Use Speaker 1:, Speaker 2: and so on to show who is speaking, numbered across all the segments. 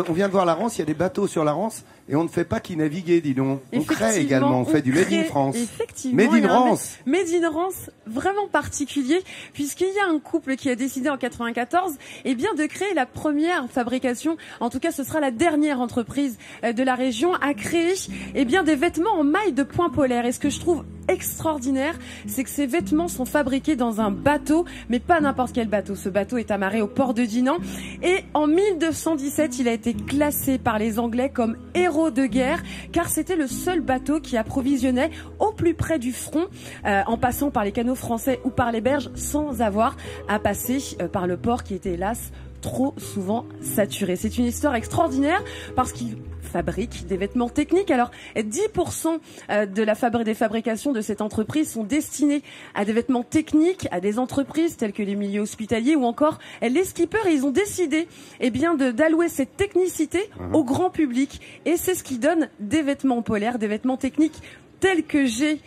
Speaker 1: On vient de voir la Rance, il y a des bateaux sur la Rance et on ne fait pas qu'y naviguer, dis donc. On crée également, on fait du Made in France.
Speaker 2: Effectivement.
Speaker 1: Made in Rance.
Speaker 2: Made in Rance vraiment particulier puisqu'il y a un couple qui a décidé en 94 de créer la première fabrication, en tout cas ce sera la dernière entreprise de la région à créer des vêtements en maille de point polaire. Et ce que je trouve extraordinaire, c'est que ces vêtements sont fabriqués dans un bateau, mais pas n'importe quel bateau. Ce bateau est amarré au port de Dinan et en 1217, il a été classé par les Anglais comme héros de guerre car c'était le seul bateau qui approvisionnait au plus près du front en passant par les canaux français ou par les berges sans avoir à passer par le port qui était hélas trop souvent saturé. C'est une histoire extraordinaire parce qu'il fabrique des vêtements techniques. Alors, 10% des fabrications de cette entreprise sont destinées à des vêtements techniques, à des entreprises telles que les milieux hospitaliers ou encore les skippers. Et ils ont décidé, d'allouer cette technicité au grand public. Et c'est ce qui donne des vêtements polaires, des vêtements techniques tels que je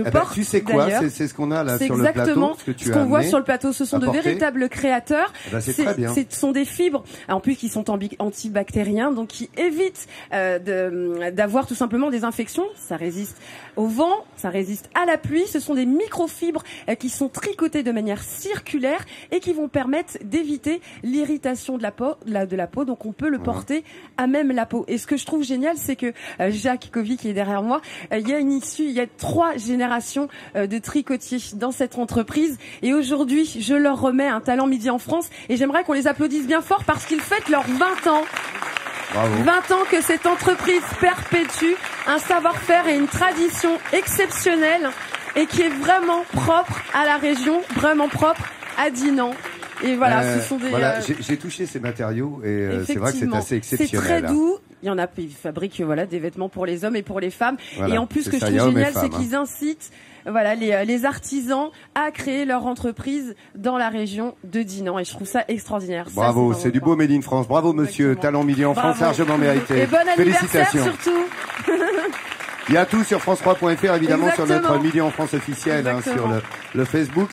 Speaker 2: porte.
Speaker 1: Tu sais quoi, c'est ce qu'on a là sur le plateau.
Speaker 2: C'est exactement ce qu'on voit sur le plateau. Ce sont de véritables créateurs.
Speaker 1: C'est très bien.
Speaker 2: Ce sont des fibres, en plus qui sont antibactériens, donc qui évitent d'avoir tout simplement des infections. Ça résiste au vent, ça résiste à la pluie. Ce sont des microfibres qui sont tricotées de manière circulaire et qui vont permettre d'éviter l'irritation de la peau. Donc on peut le porter à même la peau. Et ce que je trouve génial, c'est que Jacques Covy qui est derrière moi, il y a 3 générations de tricotiers dans cette entreprise et aujourd'hui je leur remets un talent midi en France et j'aimerais qu'on les applaudisse bien fort parce qu'ils fêtent leurs 20 ans.
Speaker 1: Bravo.
Speaker 2: 20 ans que cette entreprise perpétue un savoir-faire et une tradition exceptionnelle et qui est vraiment propre à la région, vraiment propre à Dinan. Et voilà, ce sont des...
Speaker 1: j'ai touché ces matériaux et c'est vrai que c'est assez exceptionnel.
Speaker 2: C'est très doux. Il y en a, ils fabriquent des vêtements pour les hommes et pour les femmes.
Speaker 1: Voilà,
Speaker 2: et en plus, ce que je trouve génial, c'est qu'ils incitent les artisans à créer leur entreprise dans la région de Dinan. Et je trouve ça extraordinaire.
Speaker 1: Bravo, c'est du beau Made in France. Bravo monsieur, talent midi en France, largement mérité.
Speaker 2: Et bon anniversaire
Speaker 1: Félicitations.
Speaker 2: surtout.
Speaker 1: Il y a tout sur France3.fr évidemment. Exactement. Sur notre Midi en France officiel, sur le Facebook.